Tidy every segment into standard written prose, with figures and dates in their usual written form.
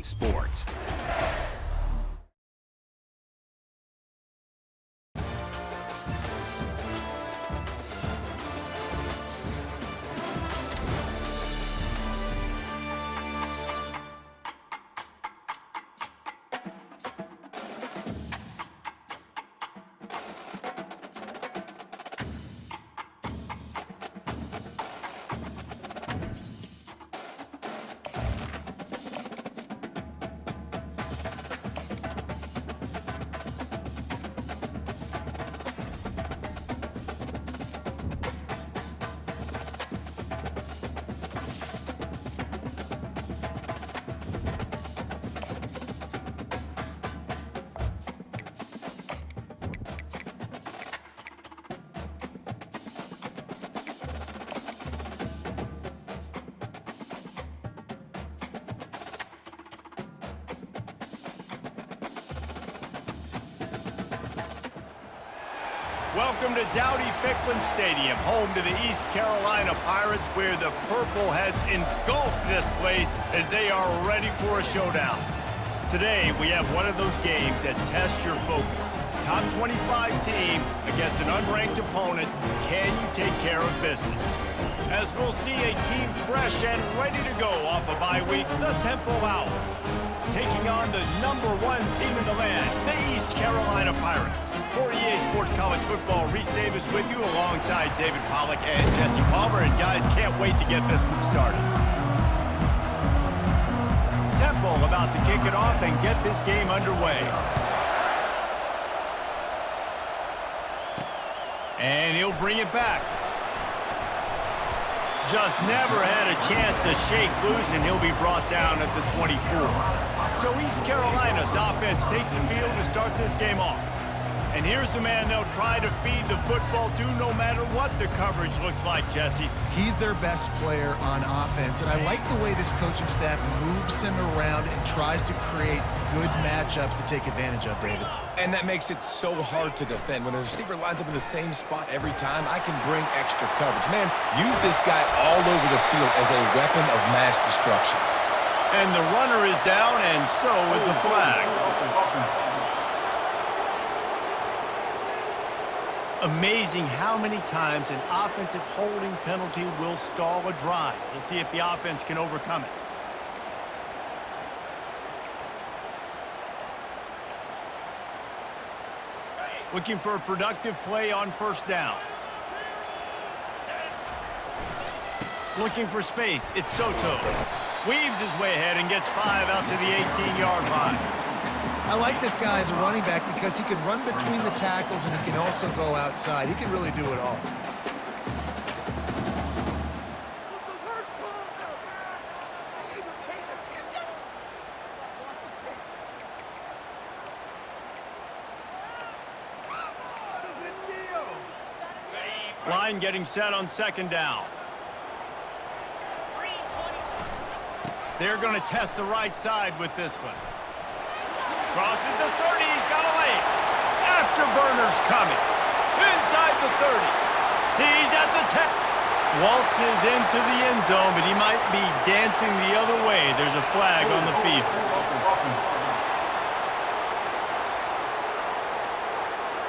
Sports. Welcome to Dowdy-Ficklen Stadium, home to the East Carolina Pirates, where the purple has engulfed this place as they are ready for a showdown. Today, we have one of those games that tests your focus. Top 25 team against an unranked opponent. Can you take care of business? As we'll see a team fresh and ready to go off a bye week, the Temple Owls, taking on the #1 team in the land, the East Carolina Pirates. For EA Sports College Football, Reese Davis with you alongside David Pollack and Jesse Palmer. And guys, can't wait to get this one started. Temple about to kick it off and get this game underway. And he'll bring it back. Just never had a chance to shake loose, and he'll be brought down at the 24. So East Carolina's offense takes the field to start this game off. And here's the man they'll try to feed the football to no matter what the coverage looks like, Jesse. He's their best player on offense, and I like the way this coaching staff moves him around and tries to create good matchups to take advantage of, David. And that makes it so hard to defend. When a receiver lines up in the same spot every time, I can bring extra coverage. Man, use this guy all over the field as a weapon of mass destruction. And the runner is down, and so is the flag. Amazing how many times an offensive holding penalty will stall a drive. We'll see if the offense can overcome it. Looking for a productive play on first down. Looking for space. It's Soto. Weaves his way ahead and gets 5 out to the 18-yard line. I like this guy as a running back because he can run between the tackles and he can also go outside. He can really do it all. Line getting set on second down. They're going to test the right side with this one. Crosses the 30, he's got away. Afterburner's coming. Inside the 30. He's at the 10. Waltzes into the end zone, but he might be dancing the other way. There's a flag on the field.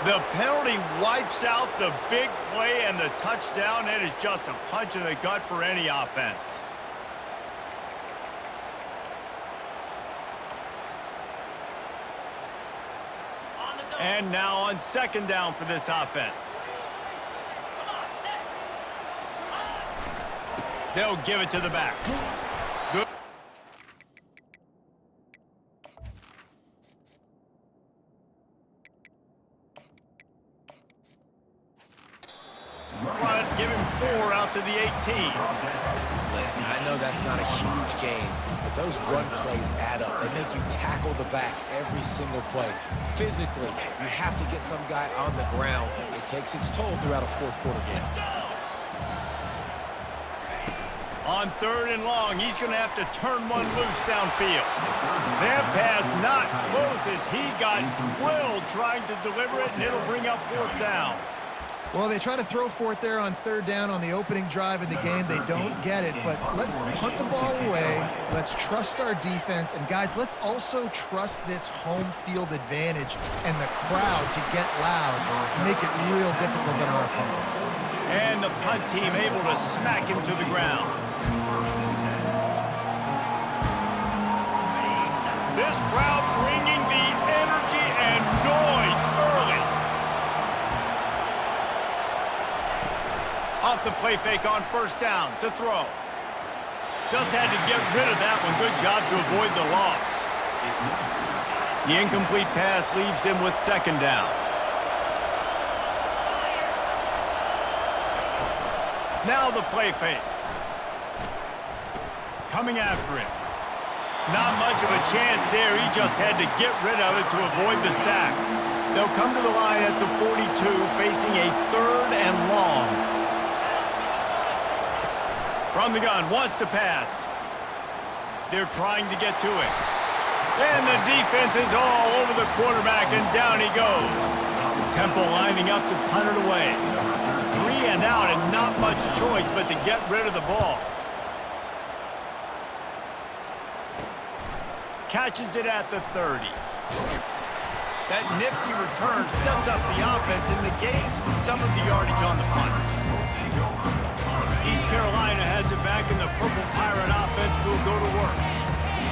The penalty wipes out the big play and the touchdown. It is just a punch in the gut for any offense. And now on second down for this offense. They'll give it to the back. Good. Give him 4 out to the 18. Listen, I know that's not a huge gain, but those run plays add up. They make you tackle the back every single play. Physically, you have to get some guy on the ground. It takes its toll throughout a fourth-quarter game. On third and long, he's going to have to turn one loose downfield. That pass not close as he got drilled trying to deliver it, and it'll bring up fourth down. Well, they try to throw for it there on third down on the opening drive of the game. They don't get it, but let's punt the ball away. Let's trust our defense. And, guys, let's also trust this home field advantage and the crowd to get loud and make it real difficult on our opponent. And the punt team able to smack him to the ground. This crowd bringing the energy and noise early. Off the play fake on first down to throw. Just had to get rid of that one. Good job to avoid the loss. The incomplete pass leaves him with second down. Now the play fake. Coming after him. Not much of a chance there. He just had to get rid of it to avoid the sack. They'll come to the line at the 42, facing a third and long. From the gun, wants to pass. They're trying to get to it. And the defense is all over the quarterback, and down he goes. Temple lining up to punt it away. 3 and out, and not much choice but to get rid of the ball. Catches it at the 30. That nifty return sets up the offense and negates some of the yardage on the punt. East Carolina has it back, and the Purple Pirate offense will go to work.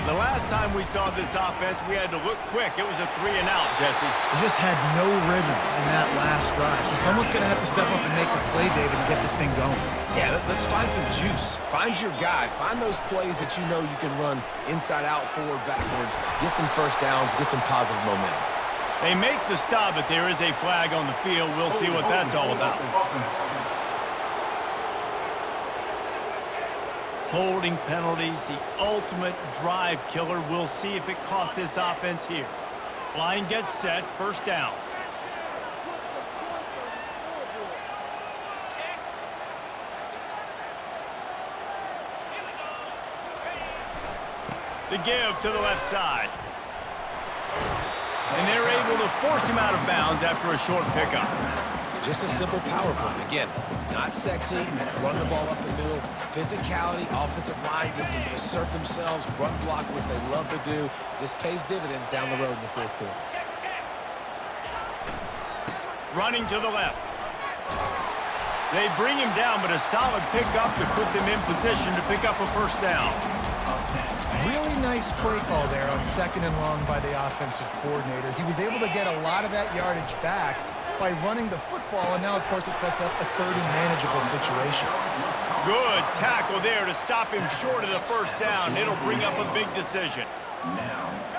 The last time we saw this offense, we had to look quick. It was a 3 and out, Jesse. They just had no rhythm in that last drive. So someone's going to have to step up and make a play, David, and get this thing going. Yeah, let's find some juice. Find your guy. Find those plays that you know you can run inside out, forward, backwards. Get some first downs. Get some positive momentum. They make the stop, but there is a flag on the field. We'll see what that's all about. Holding penalties, the ultimate drive killer. We'll see if it costs this offense here. Line gets set, first down. The give to the left side. And they're able to force him out of bounds after a short pickup. Just a simple power play. Again, not sexy, run the ball up the middle, physicality, offensive line gets to assert themselves, run block, which they love to do. This pays dividends down the road in the fourth quarter. Running to the left. They bring him down, but a solid pickup to put them in position to pick up a first down. Really nice play call there on second and long by the offensive coordinator. He was able to get a lot of that yardage back by running the football, and now, of course, it sets up a 30 manageable situation. Good tackle there to stop him short of the first down. It'll bring up a big decision.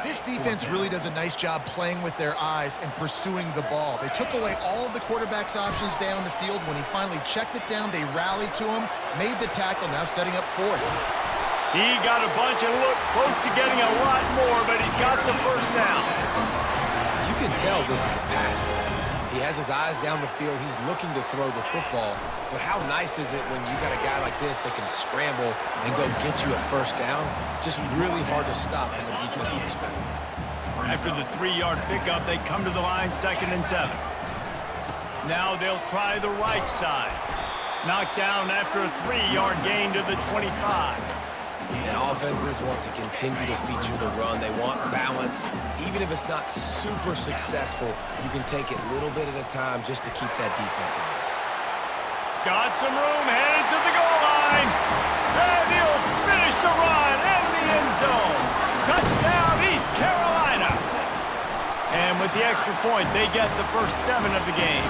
This defense really does a nice job playing with their eyes and pursuing the ball. They took away all of the quarterback's options down the field. When he finally checked it down, they rallied to him, made the tackle, now setting up fourth. He got a bunch and looked close to getting a lot more, but he's got the first down. You can tell this is a pass play. He has his eyes down the field. He's looking to throw the football. But how nice is it when you got a guy like this that can scramble and go get you a first down? Just really hard to stop from a defensive perspective. After the 3-yard pickup, they come to the line, 2nd and 7. Now they'll try the right side. Knocked down after a 3-yard gain to the 25. And offenses want to continue to feature the run. They want balance. Even if it's not super successful, you can take it little bit at a time just to keep that defense honest. Got some room, headed to the goal line. And he'll finish the run in the end zone. Touchdown, East Carolina. And with the extra point, they get the first 7 of the game.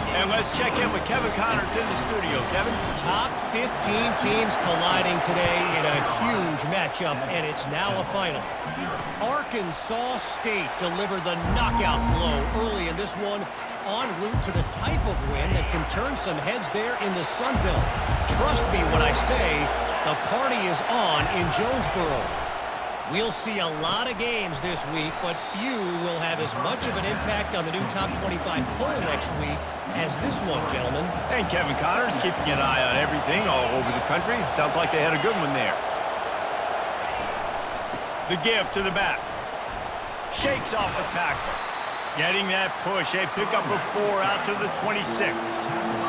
And let's check in with Kevin Connors in the studio. Kevin? Top 15 teams colliding today in a huge matchup, and it's now a final. Arkansas State delivered the knockout blow early in this one, en route to the type of win that can turn some heads there in the Sun Belt. Trust me when I say the party is on in Jonesboro. We'll see a lot of games this week, but few will have as much of an impact on the new top 25 poll next week as this one, gentlemen. And Kevin Connors keeping an eye on everything all over the country. Sounds like they had a good one there. The give to the back. Shakes off the tackle. Getting that push, a pickup of 4 out to the 26.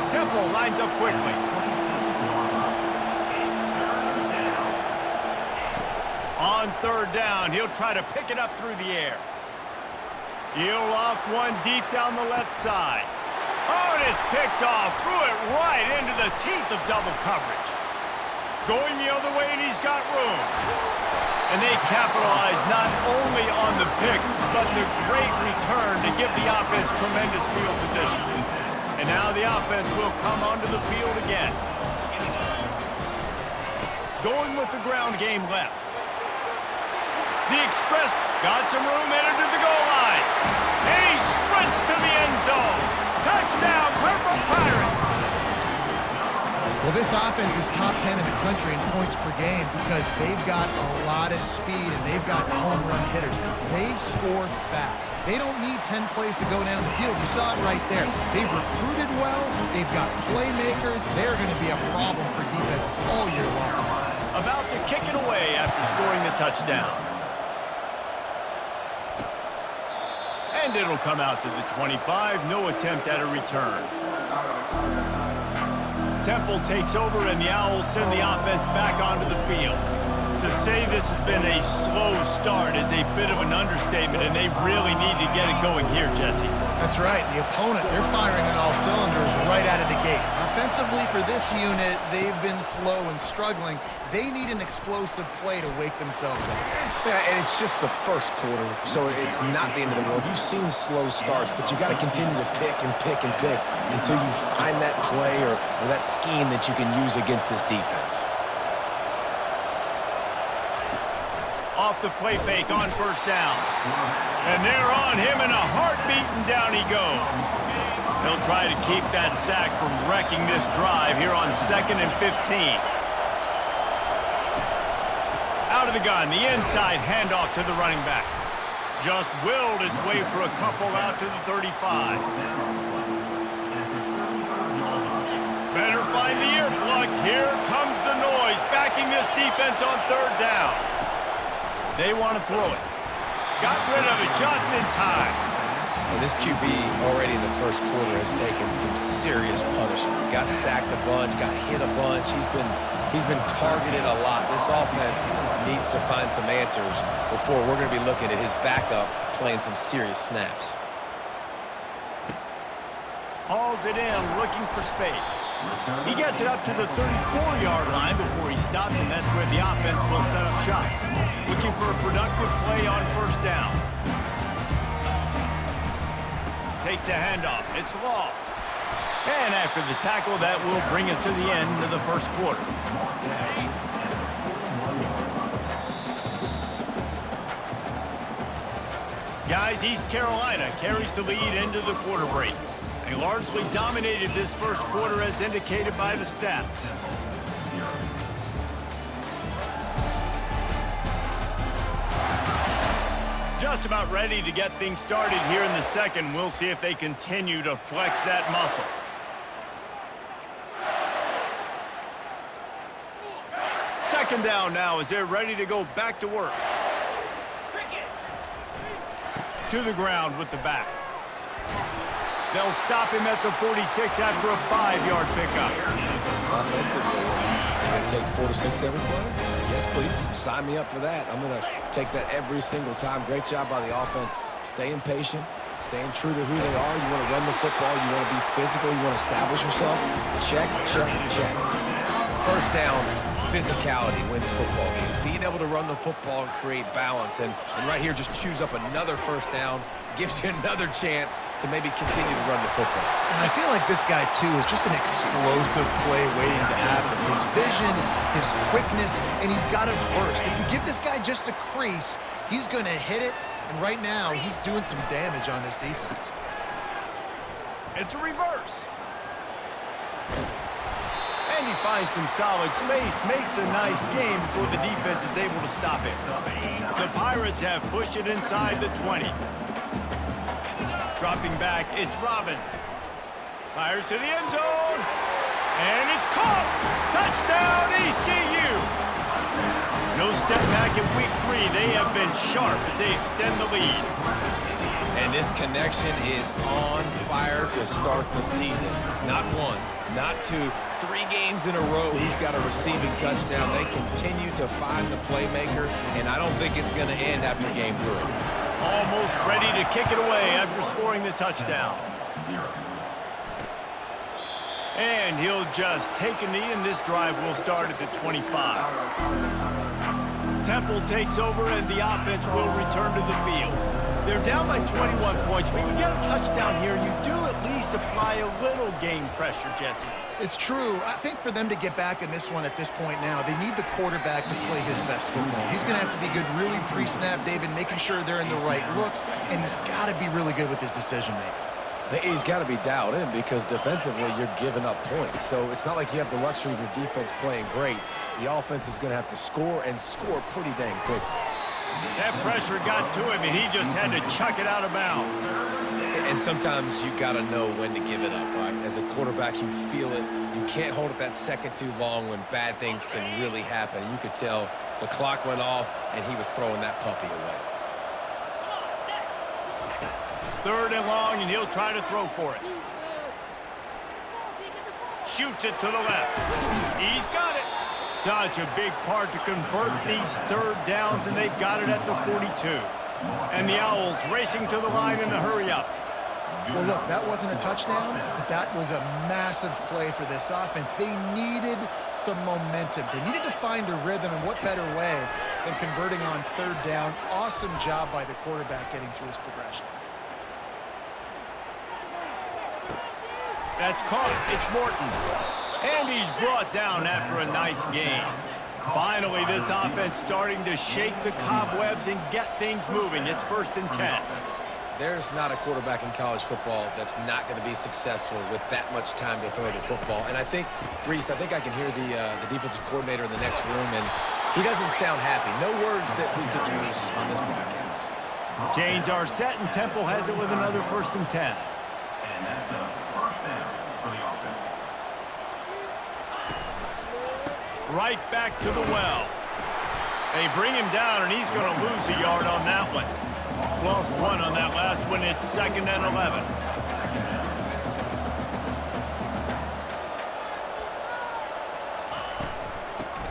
Temple lines up quickly. On third down, he'll try to pick it up through the air. He'll loft one deep down the left side. Oh, and it's picked off. Threw it right into the teeth of double coverage. Going the other way, and he's got room. And they capitalize not only on the pick, but the great return to give the offense tremendous field position. And now the offense will come onto the field again. Going with the ground game left. The Express got some room, entered to the goal line. And he sprints to the end zone. Touchdown, Purple Pirates! Well, this offense is top 10 in the country in points per game because they've got a lot of speed and they've got home run hitters. They score fast. They don't need 10 plays to go down the field. You saw it right there. They've recruited well. They've got playmakers. They're going to be a problem for defenses all year long. About to kick it away after scoring the touchdown. And it'll come out to the 25. No attempt at a return. Temple takes over, and the Owls send the offense back onto the field. To say this has been a slow start is a bit of an understatement, and they really need to get it going here, Jesse. That's right. The opponent, they're firing on all cylinders right out of the gate. Offensively, for this unit, they've been slow and struggling. They need an explosive play to wake themselves up. Yeah, and it's just the first quarter, so it's not the end of the world. You've seen slow starts, but you got to continue to pick and pick and pick until you find that play or that scheme that you can use against this defense. Off the play fake on first down. And they're on him in a heartbeat, and down he goes. He'll try to keep that sack from wrecking this drive here on 2nd and 15. Out of the gun, the inside handoff to the running back. Just willed his way for a couple out to the 35. Better find the ear plugs. Here comes the noise, backing this defense on third down. They want to throw it. Got rid of it just in time. Well, this QB already in the first quarter has taken some serious punishment. Got sacked a bunch, got hit a bunch. He's been targeted a lot. This offense needs to find some answers before we're going to be looking at his backup playing some serious snaps. Hauls it in, looking for space. He gets it up to the 34-yard line before he stopped, and that's where the offense will set up shop. Looking for a productive play on first down. Takes the handoff. It's Law. And after the tackle, that will bring us to the end of the first quarter. Guys, East Carolina carries the lead into the quarter break. They largely dominated this first quarter as indicated by the stats. Just about ready to get things started here in the second. We'll see if they continue to flex that muscle. Second down now as they're ready to go back to work. To the ground with the back. They'll stop him at the 46 after a 5-yard pickup. Offensively, I'm going to take 4 to 6 every play? Yes, please. Sign me up for that. I'm going to take that every single time. Great job by the offense. Staying patient, staying true to who they are. You want to run the football. You want to be physical. You want to establish yourself. Check, check, check. First down, physicality wins football games. Being able to run the football and create balance. And right here, just choose up another first down. Gives you another chance to maybe continue to run the football. And I feel like this guy, too, is just an explosive play waiting to happen. His vision, his quickness, and he's got a burst. If you give this guy just a crease, he's going to hit it. And right now, he's doing some damage on this defense. It's a reverse. And he finds some solid space, makes a nice game before the defense is able to stop it. The Pirates have pushed it inside the 20. Dropping back, it's Robbins. Fires to the end zone. And it's caught. Touchdown, ECU. No step back in week 3. They have been sharp as they extend the lead. And this connection is on fire to start the season. Not one, not two, 3 games in a row he's got a receiving touchdown. They continue to find the playmaker, and I don't think it's going to end after game 3. Almost ready to kick it away after scoring the touchdown. And he'll just take a knee, and this drive will start at the 25. Temple takes over, and the offense will return to the field. They're down by 21 points, but you get a touchdown here, and you do at least apply a little game pressure, Jesse. It's true. I think for them to get back in this one at this point now, they need the quarterback to play his best football. He's going to have to be good really pre-snap, David, making sure they're in the right looks, and he's got to be really good with his decision-making. He's got to be dialed in because defensively you're giving up points. So it's not like you have the luxury of your defense playing great. The offense is going to have to score and score pretty dang quickly. That pressure got to him, and he just had to chuck it out of bounds. And sometimes you got to know when to give it up, right? As a quarterback, you feel it. You can't hold it that second too long when bad things can really happen. You could tell the clock went off, and he was throwing that puppy away. 3rd and long, and he'll try to throw for it. Shoots it to the left. He's got it. Such a big part to convert these 3rd downs, and they've got it at the 42. And the Owls racing to the line in a hurry-up. Well, look, that wasn't a touchdown, but that was a massive play for this offense. They needed some momentum. They needed to find a rhythm, and what better way than converting on 3rd down. Awesome job by the quarterback getting through his progression. That's caught. It's Morton. And he's brought down after a nice game. Finally, this offense starting to shake the cobwebs and get things moving. It's 1st and 10. There's not a quarterback in college football that's not going to be successful with that much time to throw the football. And I think, Reese, I think I can hear the defensive coordinator in the next room, and he doesn't sound happy. No words that we could use on this broadcast. Chains are set, and Temple has it with another 1st and 10. And that's the 1st down for the offense. Right back to the well. They bring him down, and he's going to lose a yard on that one. Lost 1 on that last one. It's 2nd and 11.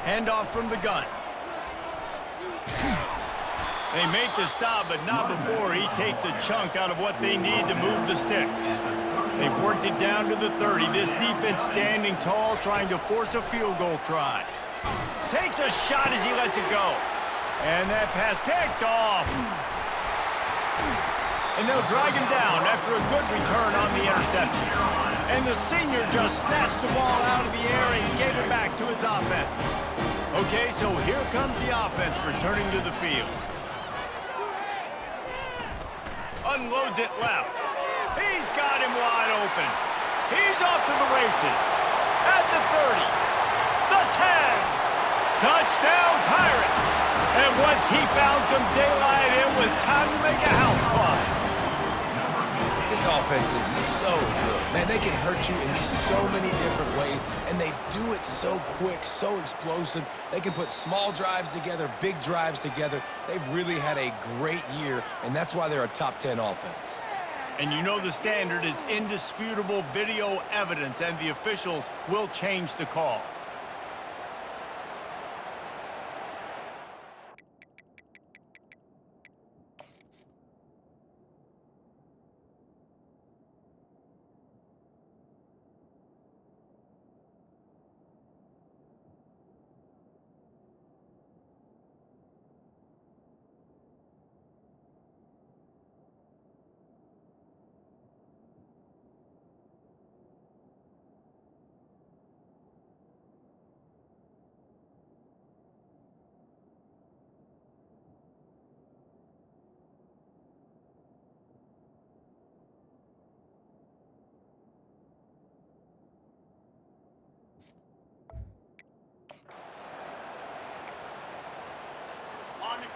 Handoff from the gun. They make the stop, but not before he takes a chunk out of what they need to move the sticks. They've worked it down to the 30. This defense standing tall, trying to force a field goal try. Takes a shot as he lets it go. And that pass picked off. And they'll drag him down after a good return on the interception. And the senior just snatched the ball out of the air and gave it back to his offense. Okay, so here comes the offense returning to the field. Unloads it left. He's got him wide open. He's off to the races. At the 30. The 10. Touchdown, Pirates. And once he found some daylight, it was time to make a house call. This offense is so good. Man, they can hurt you in so many different ways, and they do it so quick, so explosive. They can put small drives together, big drives together. They've really had a great year, and that's why they're a top 10 offense. And you know the standard is indisputable video evidence, and the officials will change the call.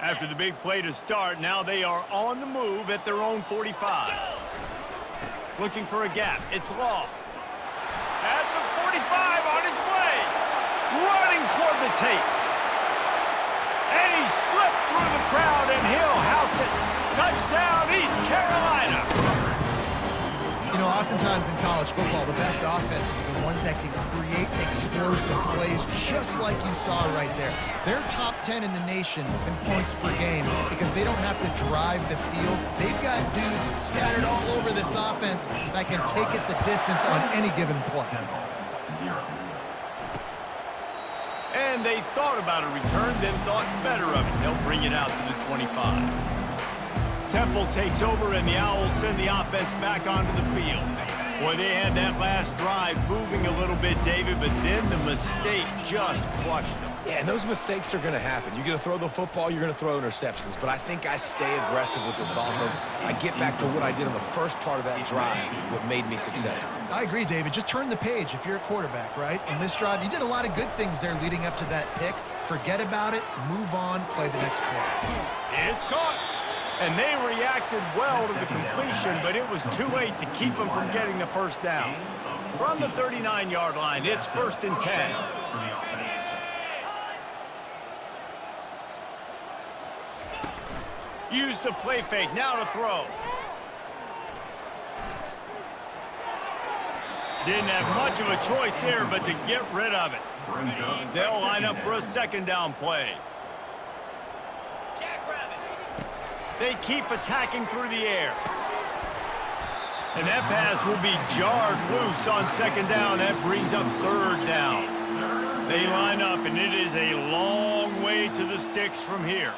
After the big play to start, now they are on the move at their own 45. Looking for a gap. It's Law. At the 45 on his way. Running toward the tape. And he slipped through the crowd, and he'll house it. Touchdown, East Carolina. know, oftentimes in college football, the best offenses are the ones that can create explosive plays just like you saw right there. They're top 10 in the nation in points per game because they don't have to drive the field. They've got dudes scattered all over this offense that can take it the distance on any given play. And they thought about a return, then thought better of it. They'll bring it out to the 25. Temple takes over, and the Owls send the offense back onto the field. Boy, they had that last drive moving a little bit, David, but then the mistake just crushed them. Yeah, and those mistakes are going to happen. You're going to throw the football, you're going to throw interceptions. But I think I stay aggressive with this offense. I get back to what I did on the first part of that drive, what made me successful. I agree, David. Just turn the page if you're a quarterback, right? On this drive, you did a lot of good things there leading up to that pick. Forget about it, move on, play the next play. It's caught. And they reacted well to the completion, but it was too late to keep them from getting the first down. From the 39-yard line, it's 1st and 10. Use the play fake, now to throw. Didn't have much of a choice there, but to get rid of it. They'll line up for a 2nd down play. They keep attacking through the air. And that pass will be jarred loose on 2nd down. That brings up 3rd down. They line up, and it is a long way to the sticks from here.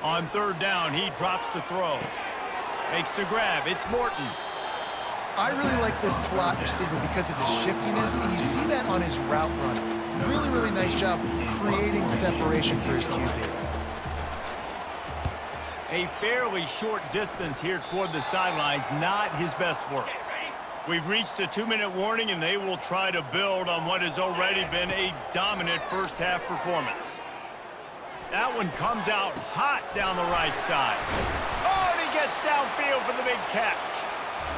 On 3rd down, he drops to throw. Makes the grab. It's Morton. I really like this slot receiver because of his shiftiness, and you see that on his route run. Really, really nice job creating separation for his QB. A fairly short distance here toward the sidelines, not his best work. We've reached the 2-minute warning, and they will try to build on what has already been a dominant first-half performance. That one comes out hot down the right side. Oh, and he gets downfield for the big catch.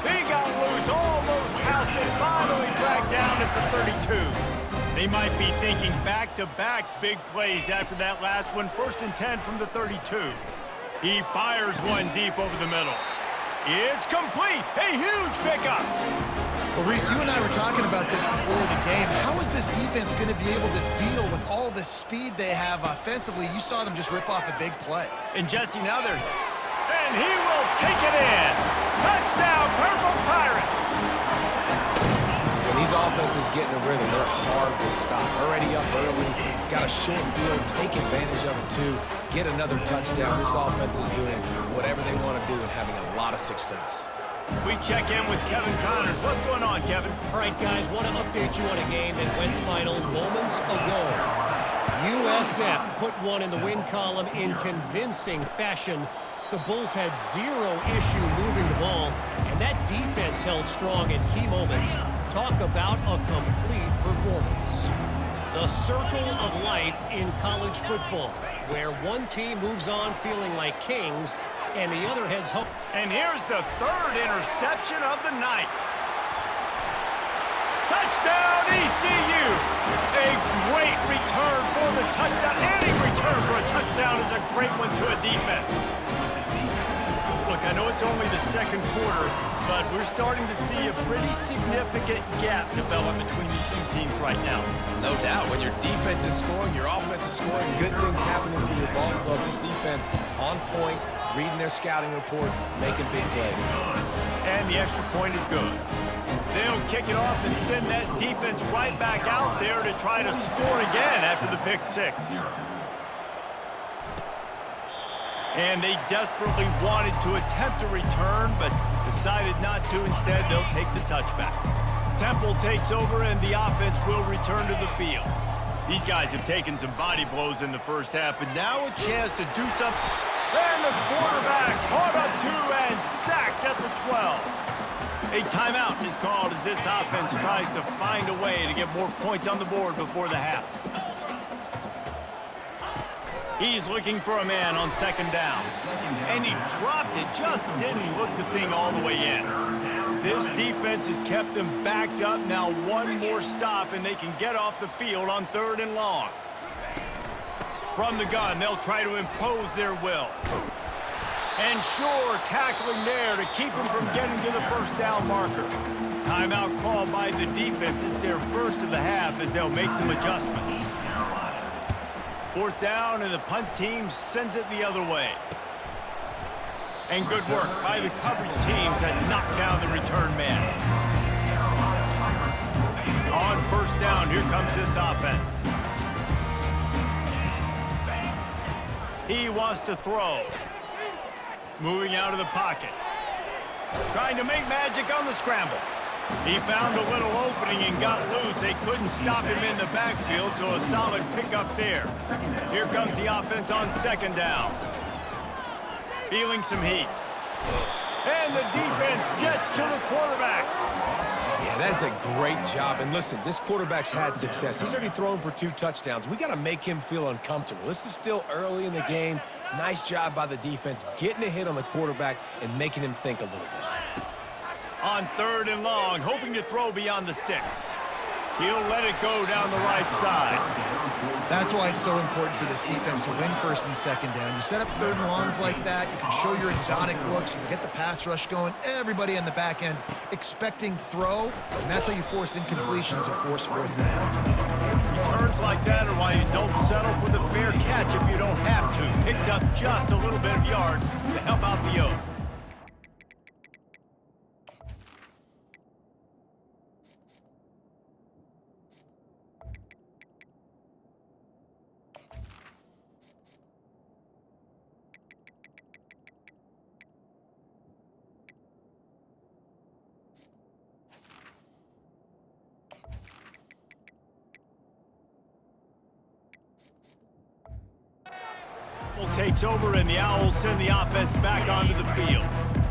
He got loose, almost housed it, finally dragged down at the 32. They might be thinking back-to-back big plays after that last one. 1st and 10 from the 32. He fires one deep over the middle. It's complete. A huge pickup. Well, Reese, you and I were talking about this before the game. How is this defense going to be able to deal with all the speed they have offensively? You saw them just rip off a big play. And Jesse, now they're... And he will take it in. Touchdown, Purple Pirates. When these offenses get in a rhythm, they're hard to stop. Already up early, got a short field, take advantage of it too. Get another touchdown. This offense is doing whatever they want to do and having a lot of success. We check in with Kevin Connors. What's going on, Kevin? All right, guys, want to update you on a game that went final moments ago. USF put one in the win column in convincing fashion. The Bulls had zero issue moving the ball, and that defense held strong in key moments. Talk about a complete performance. The circle of life in college football, where one team moves on feeling like kings, and the other heads home. And here's the 3rd interception of the night. Touchdown, ECU! A great return for the touchdown. Any return for a touchdown is a great one to a defense. Look, I know it's only the 2nd quarter, but we're starting to see a pretty significant gap develop between these two teams right now. No doubt. When your defense is scoring, your offense is scoring, good things happening for your ball club. This defense on point, reading their scouting report, making big plays. And the extra point is good. They'll kick it off and send that defense right back out there to try to score again after the pick 6. And they desperately wanted to attempt a return, but decided not to. Instead, they'll take the touchback. Temple takes over, and the offense will return to the field. These guys have taken some body blows in the first half, but now a chance to do something. And the quarterback caught up to and sacked at the 12. A timeout is called as this offense tries to find a way to get more points on the board before the half. He's looking for a man on 2nd down. And he dropped it, just didn't look the thing all the way in. This defense has kept them backed up. Now one more stop, and they can get off the field on 3rd and long. From the gun, they'll try to impose their will. And sure, tackling there to keep him from getting to the first down marker. Timeout called by the defense. It's their first of the half as they'll make some adjustments. Fourth down, and the punt team sends it the other way. And good work by the coverage team to knock down the return man. On first down, here comes this offense. He wants to throw. Moving out of the pocket. Trying to make magic on the scramble. He found a little opening and got loose. They couldn't stop him in the backfield, so a solid pickup there. Here comes the offense on second down. Feeling some heat. And the defense gets to the quarterback. Yeah, that's a great job. And listen, this quarterback's had success. He's already thrown for 2 touchdowns. We got to make him feel uncomfortable. This is still early in the game. Nice job by the defense, getting a hit on the quarterback and making him think a little bit. On third and long, hoping to throw beyond the sticks. He'll let it go down the right side. That's why it's so important for this defense to win first and second down. You set up third and longs like that, you can show your exotic looks, you can get the pass rush going, everybody on the back end expecting throw, and that's how you force incompletions and force fourth downs. Returns like that are why you don't settle for the fair catch if you don't have to. Picks up just a little bit of yards to help out the O's. Takes over, and the Owls send the offense back onto the field.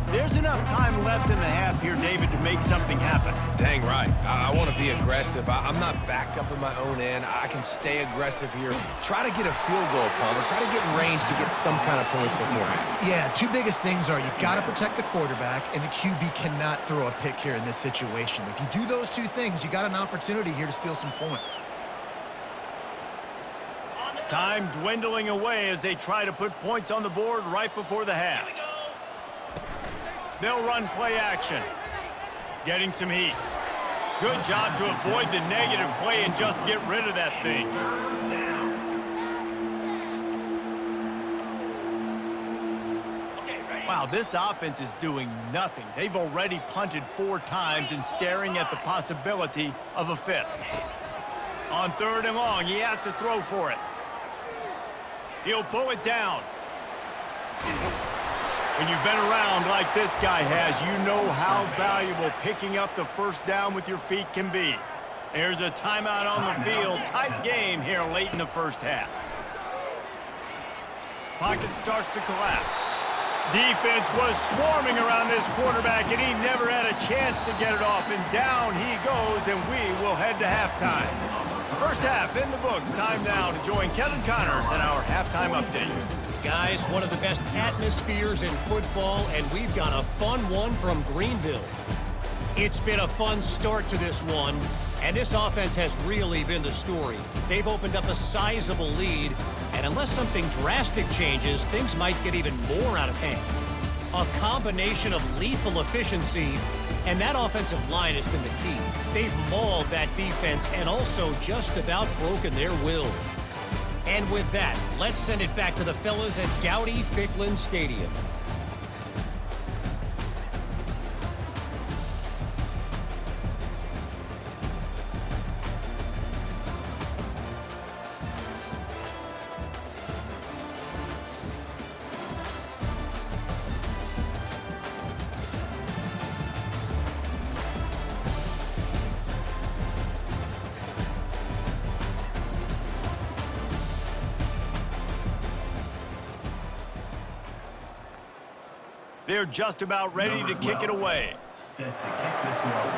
There's enough time left in the half here, David, to make something happen. Dang right. I want to be aggressive. I'm not backed up in my own end. I can stay aggressive here. Try to get a field goal, Palmer. Try to get in range to get some kind of points beforehand. Yeah, 2 biggest things are you got to protect the quarterback, and the QB cannot throw a pick here in this situation. If you do those 2 things, you got an opportunity here to steal some points. Time dwindling away as they try to put points on the board right before the half. They'll run play action. Getting some heat. Good job to avoid the negative play and just get rid of that thing. Wow, this offense is doing nothing. They've already punted 4 times and staring at the possibility of a 5th. On third and long, he has to throw for it. He'll pull it down. When you've been around like this guy has, you know how valuable picking up the first down with your feet can be. There's a timeout on the field. Tight game here late in the first half. Pocket starts to collapse. Defense was swarming around this quarterback, and he never had a chance to get it off. And down he goes, and we will head to halftime. First half in the books. Time now to join Kevin Connors in our halftime update. Guys, one of the best atmospheres in football, and we've got a fun one from Greenville. It's been a fun start to this one, and this offense has really been the story. They've opened up a sizable lead, and unless something drastic changes, things might get even more out of hand. A combination of lethal efficiency, and that offensive line has been the key. They've mauled that defense and also just about broken their will. And with that, let's send it back to the fellas at Dowdy-Ficklin Stadium. They're just about ready to kick it away. Set to kick this one.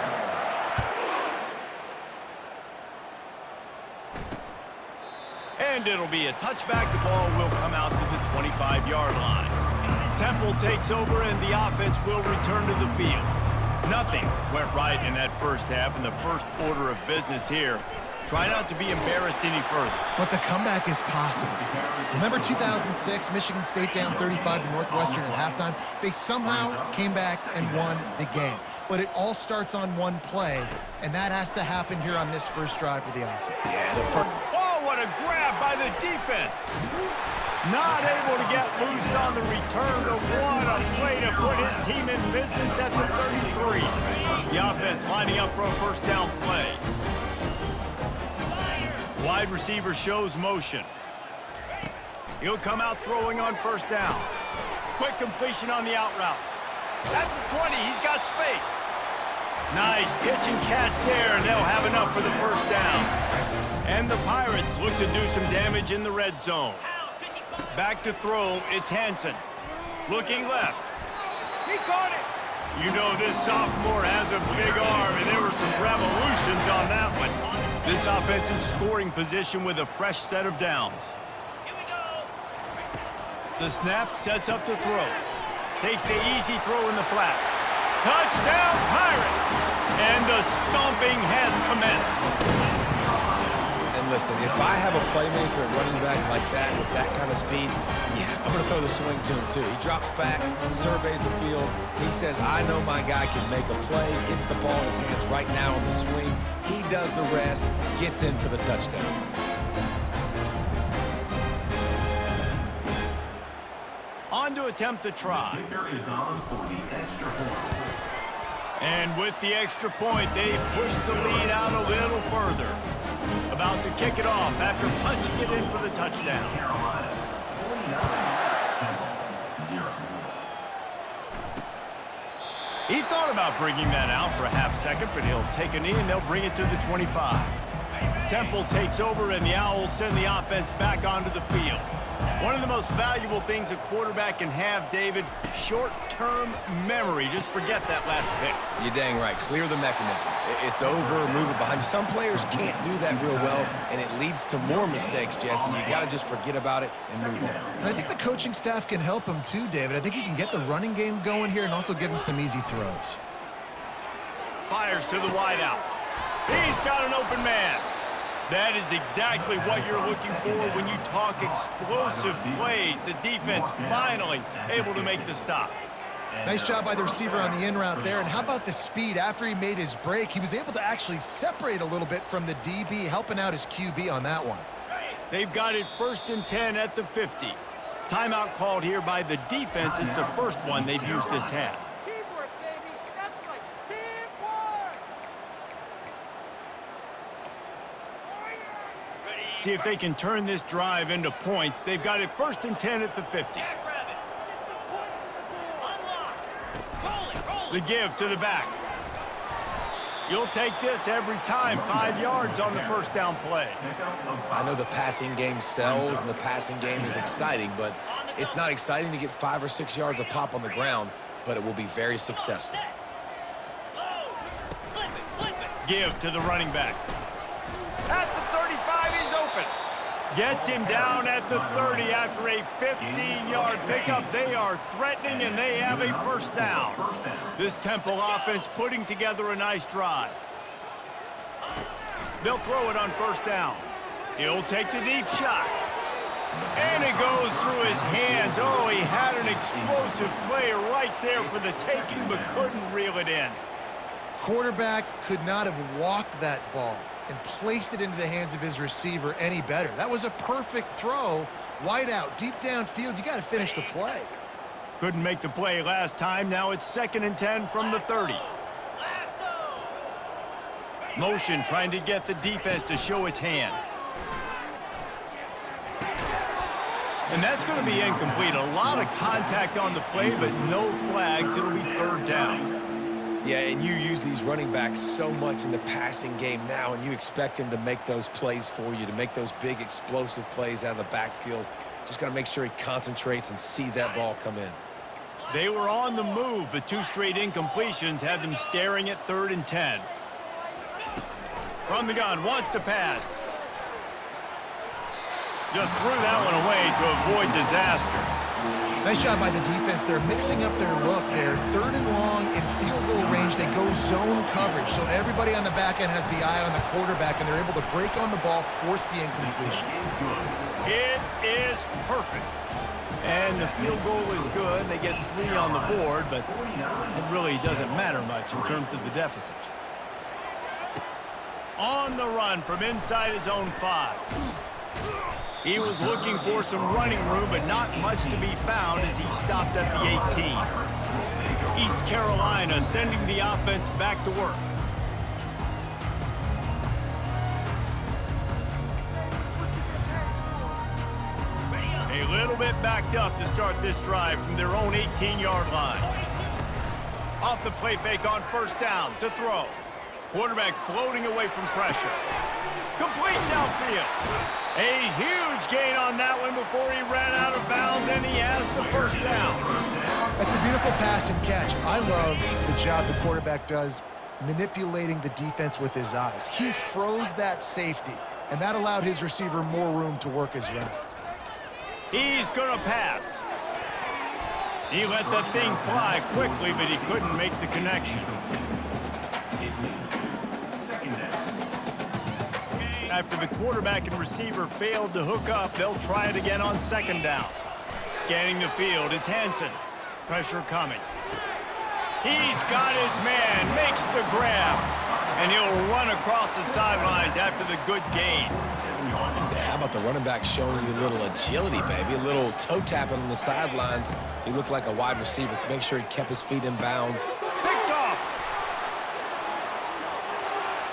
And it'll be a touchback. The ball will come out to the 25-yard line. Temple takes over, and the offense will return to the field. Nothing went right in that first half, and the first order of business here Try not to be embarrassed any further. But the comeback is possible. Remember 2006, Michigan State down 35 to Northwestern at halftime? They somehow came back and won the game. But it all starts on one play, and that has to happen here on this first drive for the offense. Yeah, Oh, what a grab by the defense. Not able to get loose on the return, but what a play to put his team in business at the 33. The offense lining up for a first down play. Wide receiver shows motion. He'll come out throwing on first down. Quick completion on the out route. That's the 20. He's got space. Nice pitch and catch there, and they'll have enough for the first down. And the Pirates look to do some damage in the red zone. Back to throw, it's Hansen. Looking left. He caught it. You know this sophomore has a big arm, and there were some revolutions on that one. This offensive scoring position with a fresh set of downs. The snap sets up the throw. Takes the easy throw in the flat. Touchdown Pirates! And the stomping has commenced. And listen, if I have a playmaker at running back like that with that kind of speed, yeah, I'm going to throw the swing to him too. He drops back, surveys the field. He says, I know my guy can make a play, gets the ball in his hands right now on the swing. He does the rest, gets in for the touchdown. On to attempt the try. And with the extra point, they push the lead out a little further. About to kick it off after punching it in for the touchdown. He thought about bringing that out for a half second, but he'll take a knee and they'll bring it to the 25. Temple takes over and the Owls send the offense back onto the field. One of the most valuable things a quarterback can have, David, short-term memory. Just forget that last pick. You're dang right. Clear the mechanism. It's over, move it behind you. Some players can't do that real well, and it leads to more mistakes, Jesse. You got to just forget about it and move on. And I think the coaching staff can help him too, David. I think you can get the running game going here and also give him some easy throws. Fires to the wideout. He's got an open man. That is exactly what you're looking for when you talk explosive plays. The defense finally able to make the stop. Nice job by the receiver on the in route there. And how about the speed? After he made his break, he was able to actually separate a little bit from the DB, helping out his QB on that one. They've got it 1st and 10 at the 50. Timeout called here by the defense. It's the first one they've used this half. Teamwork, baby. That's right. Teamwork. See if they can turn this drive into points. They've got it 1st and 10 at the 50. The give to the back. You'll take this every time. 5 yards on the first down play. I know the passing game sells and the passing game is exciting, but it's not exciting to get 5 or 6 yards a pop on the ground, but it will be very successful. Give to the running back. At the 35, he's open. Gets him down at the 30 after a 15-yard pickup. They are threatening, and they have a first down. This Temple offense putting together a nice drive. They'll throw it on first down. He'll take the deep shot. And it goes through his hands. Oh, he had an explosive play right there for the taking, but couldn't reel it in. Quarterback could not have walked that ball and placed it into the hands of his receiver any better. That was a perfect throw. Wide out, deep downfield. You got to finish the play. Couldn't make the play last time. Now it's 2nd and 10 from the 30. Motion trying to get the defense to show its hand. And that's going to be incomplete. A lot of contact on the play, but no flags. It'll be 3rd down. Yeah, and you use these running backs so much in the passing game now, and you expect him to make those plays for you, to make those big explosive plays out of the backfield. Just got to make sure he concentrates and see that ball come in. They were on the move, but 2 straight incompletions had them staring at 3rd and 10. From the gun, wants to pass. Just threw that one away to avoid disaster. Nice job by the defense. They're mixing up their look. They're 3rd and long in field goal range. They go zone coverage. So everybody on the back end has the eye on the quarterback, and they're able to break on the ball, force the incompletion. It is perfect. And the field goal is good. They get 3 on the board, but it really doesn't matter much in terms of the deficit. On the run from inside his own 5. He was looking for some running room, but not much to be found as he stopped at the 18. East Carolina sending the offense back to work. A little bit backed up to start this drive from their own 18-yard line. Off the play fake on 1st down to throw. Quarterback floating away from pressure. Complete downfield. A huge gain on that one before he ran out of bounds, and he has the 1st down. That's a beautiful pass and catch. I love the job the quarterback does manipulating the defense with his eyes. He froze that safety, and that allowed his receiver more room to work his route. He's going to pass. He let that thing fly quickly, but he couldn't make the connection. After the quarterback and receiver failed to hook up, they'll try it again on 2nd down. Scanning the field, it's Hansen. Pressure coming. He's got his man, makes the grab, and he'll run across the sidelines after the good gain. Yeah, how about the running back showing you a little agility, baby? A little toe tapping on the sidelines. He looked like a wide receiver. Make sure he kept his feet in bounds. Picked off.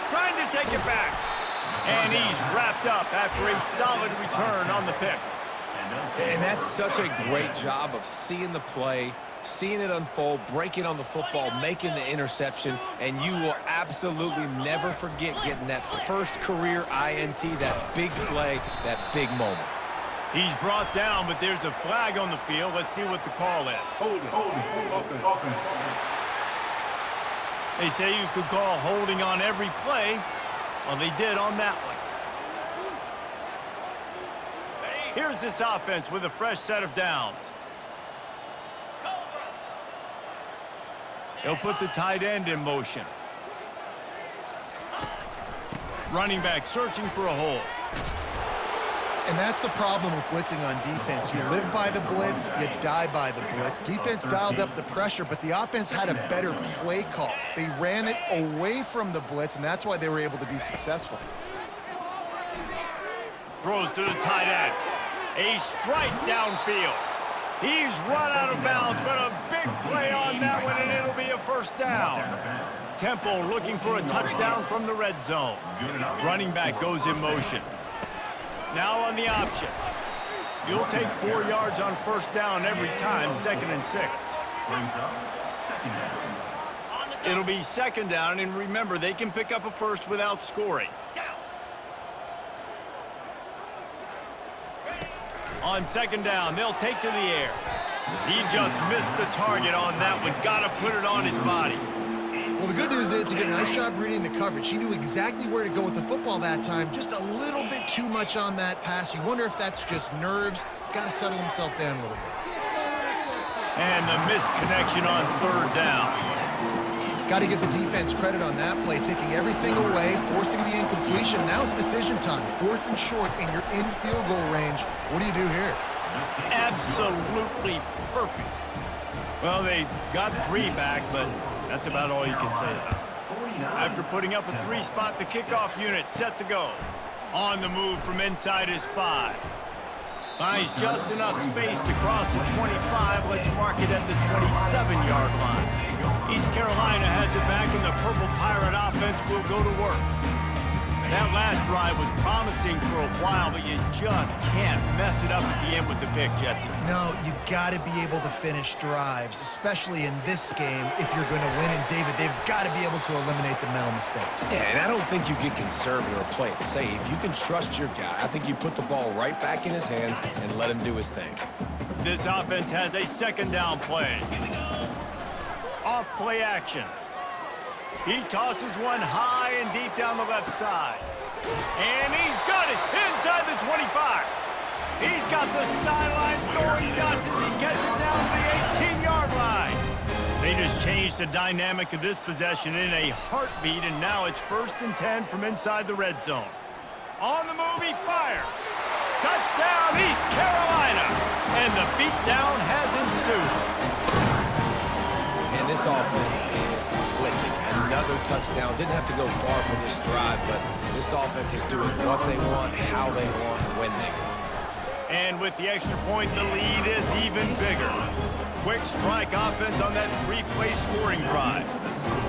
Trying to take it back. And he's wrapped up after a solid return on the pick. And that's such a great job of seeing the play, seeing it unfold, breaking on the football, making the interception, and you will absolutely never forget getting that first career INT, that big play, that big moment. He's brought down, but there's a flag on the field. Let's see what the call is. Holding. They say you could call holding on every play. Well, they did on that one. Here's this offense with a fresh set of downs. He'll put the tight end in motion. Running back searching for a hole. And that's the problem with blitzing on defense. You live by the blitz, you die by the blitz. Defense dialed up the pressure, but the offense had a better play call. They ran it away from the blitz, and that's why they were able to be successful. Throws to the tight end. A strike downfield. He's run out of bounds, but a big play on that one, and it'll be a 1st down. Temple looking for a touchdown from the red zone. Running back goes in motion. Now on the option. You'll take 4 yards on 1st down every time, 2nd and 6. It'll be 2nd down, and remember, they can pick up a 1st without scoring. On 2nd down, they'll take to the air. He just missed the target on that one. Got to put it on his body. Well, the good news is he did a nice job reading the coverage. He knew exactly where to go with the football that time. Just a little bit too much on that pass. You wonder if that's just nerves. He's got to settle himself down a little bit. And the missed connection on 3rd down. Got to give the defense credit on that play, taking everything away, forcing the incompletion. Now it's decision time. 4th and short, and you're in field goal range. What do you do here? Absolutely perfect. Well, they got 3 back, but that's about all you can say about it. After putting up a 3-spot, the kickoff unit set to go. On the move from inside his 5. Finds just enough space to cross the 25. Let's mark it at the 27-yard line. East Carolina has it back, and the Purple Pirate offense will go to work. That last drive was promising for a while, but you just can't mess it up at the end with the pick, Jesse. No, you got to be able to finish drives, especially in this game if you're going to win. And, David, they've got to be able to eliminate the mental mistakes. Yeah, and I don't think you get conservative or play it safe. You can trust your guy. I think you put the ball right back in his hands and let him do his thing. This offense has a 2nd down play. Off play action. He tosses one high and deep down the left side. And he's got it inside the 25. He's got the sideline going nuts as he gets it down to the 18-yard line. They just changed the dynamic of this possession in a heartbeat, and now it's 1st and 10 from inside the red zone. On the move, he fires. Touchdown, East Carolina. And the beatdown has ensued. And this offense is clicking. Another touchdown. Didn't have to go far for this drive, but this offense is doing what they want, how they want, when they want. And with the extra point, the lead is even bigger. Quick strike offense on that 3-play scoring drive.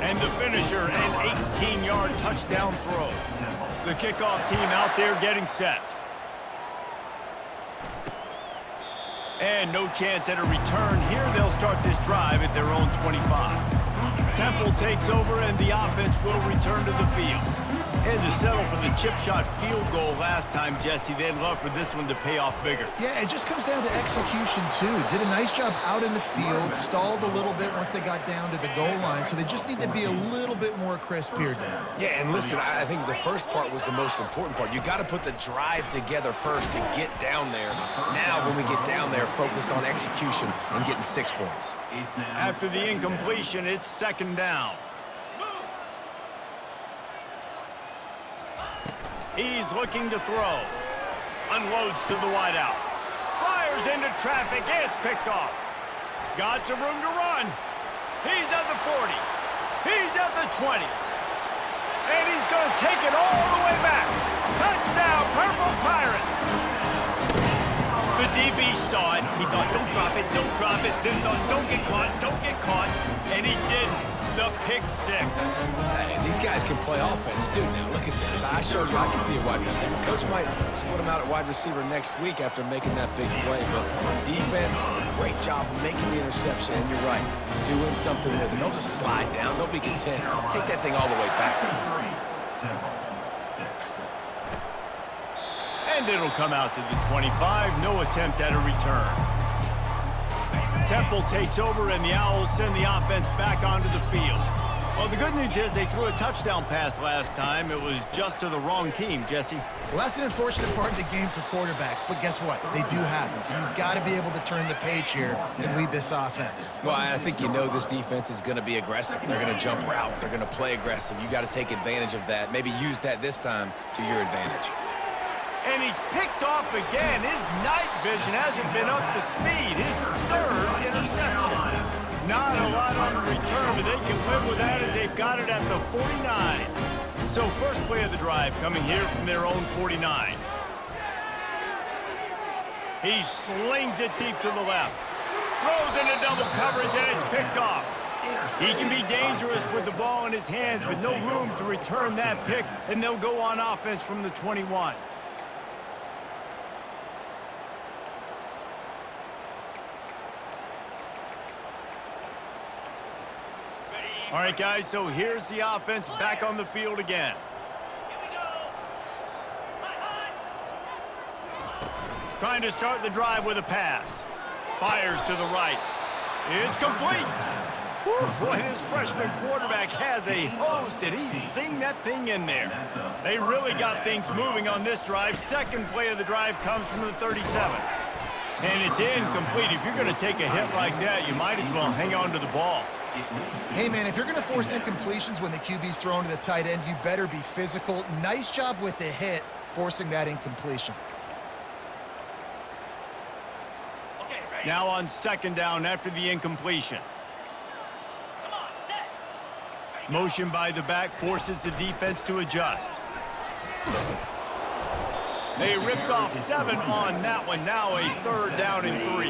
And the finisher, an 18-yard touchdown throw. The kickoff team out there getting set. And no chance at a return here. They'll start this drive at their own 25. Temple takes over, and the offense will return to the field. And to settle for the chip shot field goal last time, Jesse, they'd love for this one to pay off bigger. Yeah, it just comes down to execution, too. Did a nice job out in the field, stalled a little bit once they got down to the goal line, so they just need to be a little bit more crisp here, Dan. Yeah, and listen, I think the first part was the most important part. You got to put the drive together first to get down there. Now, when we get down there, focus on execution and getting 6 points. After the incompletion, it's 2nd down. He's looking to throw. Unloads to the wideout. Fires into traffic. It's picked off. Got some room to run. He's at the 40. He's at the 20. And he's going to take it all the way back. Touchdown, Purple Pirates. The DB saw it. He thought, don't drop it, don't drop it. Then thought, don't get caught, don't get caught. And he didn't. The pick 6. Hey, these guys can play offense, too. Now, look at this. I showed you I could be a wide receiver. Coach might split him out at wide receiver next week after making that big play. But defense, great job making the interception. And you're right, doing something with it. Don't just slide down. Don't be content. Take that thing all the way back. And it'll come out to the 25. No attempt at a return. Temple takes over, and the Owls send the offense back onto the field. Well, the good news is they threw a touchdown pass last time. It was just to the wrong team, Jesse. Well, that's an unfortunate part of the game for quarterbacks, but guess what? They do happen, so you've got to be able to turn the page here and lead this offense. Well, I think you know this defense is going to be aggressive. They're going to jump routes. They're going to play aggressive. You got to take advantage of that. Maybe use that this time to your advantage. And he's picked off again. His night vision hasn't been up to speed. His 3rd interception. Not a lot on the return, but they can live with that as they've got it at the 49. So first play of the drive coming here from their own 49. He slings it deep to the left. Throws into double coverage, and it's picked off. He can be dangerous with the ball in his hands, with no room to return that pick, and they'll go on offense from the 21. All right, guys, so here's the offense back on the field again. Trying to start the drive with a pass. Fires to the right. It's complete. Whew, boy, this freshman quarterback has a hose. Did he sing that thing in there? They really got things moving on this drive. 2nd play of the drive comes from the 37. And it's incomplete. If you're going to take a hit like that, you might as well hang on to the ball. Hey, man, if you're going to force incompletions when the QB's thrown to the tight end, you better be physical. Nice job with the hit, forcing that incompletion. Now on 2nd down after the incompletion. Motion by the back forces the defense to adjust. They ripped off 7 on that one. Now a 3rd down and 3.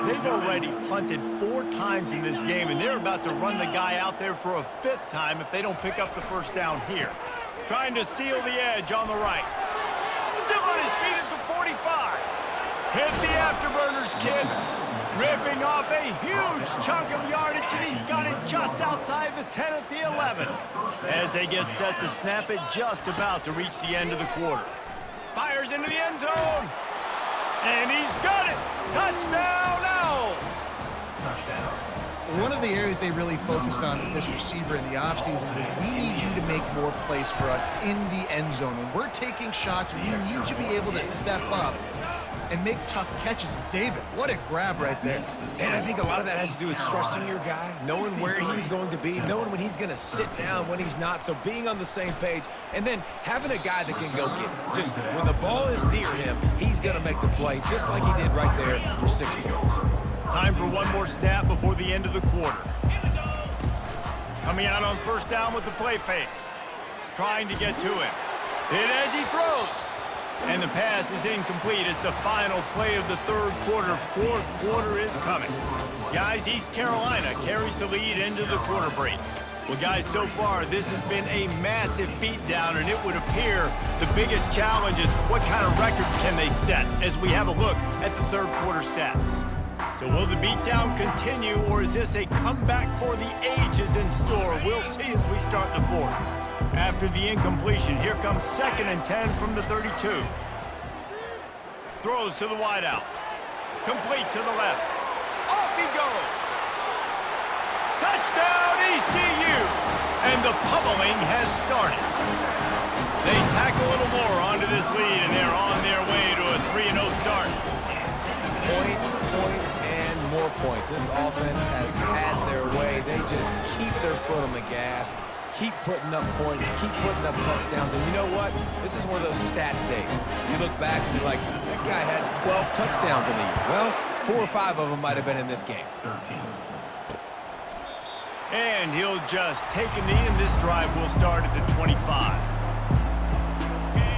They've already punted 4 times in this game, and they're about to run the guy out there for a 5th time if they don't pick up the 1st down here. Trying to seal the edge on the right. Still on his feet at the 45. Hit the afterburners, kid. Ripping off a huge chunk of yardage, and he's got it just outside the 10 at the 11. As they get set to snap it, just about to reach the end of the quarter. Fires into the end zone. And he's got it. Touchdown, Owls. One of the areas they really focused on with this receiver in the offseason was we need you to make more plays for us in the end zone. When we're taking shots, we need you to be able to step up and make tough catches. David, what a grab right there. And I think a lot of that has to do with trusting your guy, knowing where he's going to be, knowing when he's going to sit down, when he's not, so being on the same page, and then having a guy that can go get it. Just when the ball is near him, he's going to make the play, just like he did right there for 6 points. Time for one more snap before the end of the quarter. Coming out on first down with the play fake. Trying to get to him. Hit as he throws. And the pass is incomplete. It's the final play of the third quarter. Fourth quarter is coming. Guys, East Carolina carries the lead into the quarter break. Well, guys, so far, this has been a massive beatdown, and it would appear the biggest challenge is what kind of records can they set as we have a look at the third quarter stats. So will the beatdown continue, or is this a comeback for the ages in store? We'll see as we start the fourth. After the incompletion, here comes 2nd and 10 from the 32. Throws to the wideout. Complete to the left. Off he goes. Touchdown, ECU! And the pummeling has started. They tack a little more onto this lead, and they're on their way to a 3-0 start. Points, and more points. This offense has had their way. They just keep their foot on the gas, keep putting up points, keep putting up touchdowns. And you know what? This is one of those stats days. You look back and you're like, that guy had 12 touchdowns in the year. Well, 4 or 5 of them might have been in this game. 13. And he'll just take a knee, and this drive will start at the 25.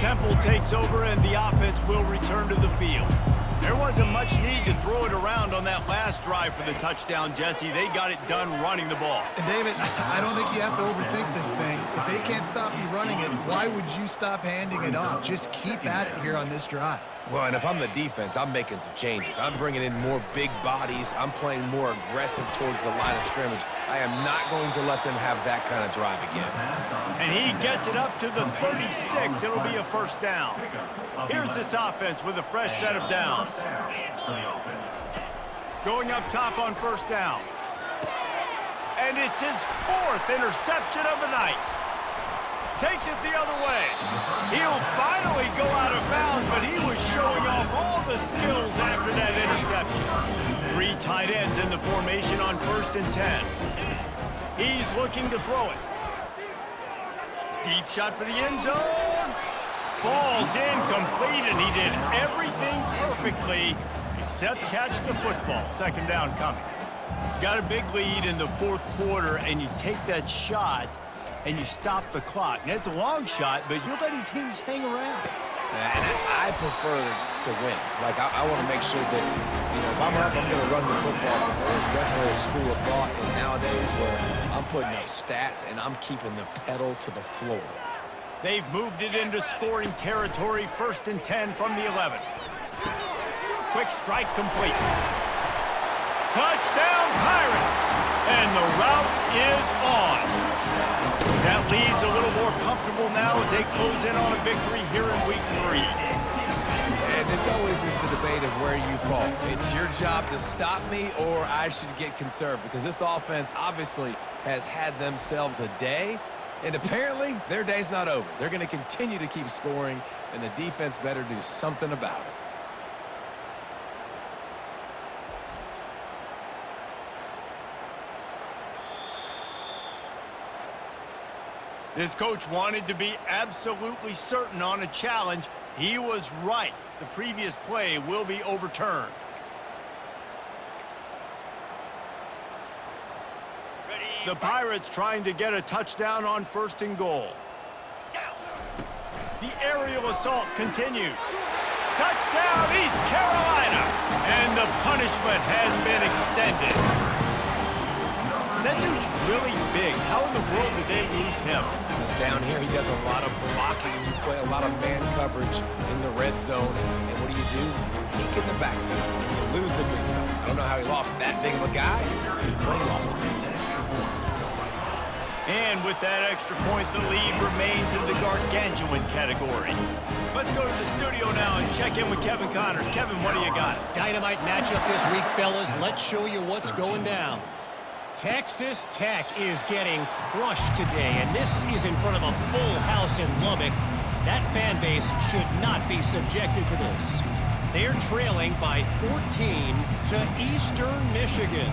Temple takes over, and the offense will return to the field. There wasn't much need to throw it around on that last drive for the touchdown, Jesse. They got it done running the ball. And David, I don't think you have to overthink this thing. If they can't stop you running it, why would you stop handing it off? Just keep at it here on this drive. Well, and if I'm the defense, I'm making some changes. I'm bringing in more big bodies. I'm playing more aggressive towards the line of scrimmage. I am not going to let them have that kind of drive again. And he gets it up to the 36. It'll be a first down. Here's this offense with a fresh set of downs. Going up top on first down. And it's his 4th interception of the night. Takes it the other way. He'll finally go out of bounds, but he was showing off all the skills after that interception. 3 tight ends in the formation on 1st and 10. He's looking to throw it. Deep shot for the end zone. Falls incomplete, and he did everything perfectly except catch the football. 2nd down coming. Got a big lead in the 4th quarter, and you take that shot, and you stop the clock. Now, it's a long shot, but you're letting teams hang around. And I prefer to win. Like, I want to make sure that, if I'm up, I'm going to run the football. But there's definitely a school of thought nowadays where I'm putting up stats and I'm keeping the pedal to the floor. They've moved it into scoring territory. 1st and 10 from the 11. Quick strike complete. Touchdown, Pirates! And the route is on. That lead's a little more comfortable now as they close in on a victory here in week 3. And this always is the debate of where you fall. It's your job to stop me, or I should get conserved, because this offense obviously has had themselves a day, and apparently their day's not over. They're going to continue to keep scoring, and the defense better do something about it. This coach wanted to be absolutely certain on a challenge. He was right. The previous play will be overturned. The Pirates trying to get a touchdown on 1st and goal. The aerial assault continues. Touchdown, East Carolina! And the punishment has been extended. That dude's really big. How in the world did they lose him? Because down here, he does a lot of blocking, and you play a lot of man coverage in the red zone. And what do? Peek in the backfield, and you lose the big fella. I don't know how he lost that big of a guy, but he lost him. And with that extra point, the lead remains in the gargantuan category. Let's go to the studio now and check in with Kevin Connors. Kevin, what do you got? Dynamite matchup this week, fellas. Let's show you what's going down. Texas Tech is getting crushed today, and this is in front of a full house in Lubbock. That fan base should not be subjected to this. They're trailing by 14 to Eastern Michigan.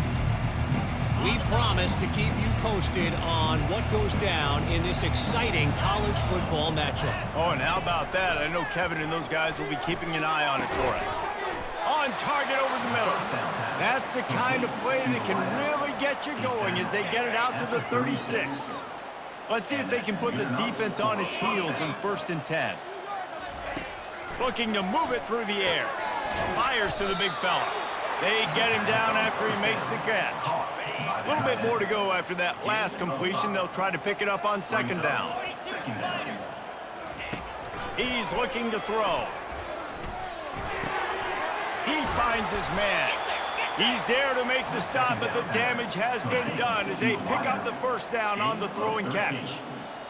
We promise to keep you posted on what goes down in this exciting college football matchup. Oh, and how about that? I know Kevin and those guys will be keeping an eye on it for us. On target over the middle. That's the kind of play that can really get you going as they get it out to the 36. Let's see if they can put the defense on its heels in 1st and 10. Looking to move it through the air. Fires to the big fella. They get him down after he makes the catch. A little bit more to go after that last completion. They'll try to pick it up on 2nd down. He's looking to throw. He finds his man. He's there to make the stop, but the damage has been done as they pick up the 1st down on the throw and catch.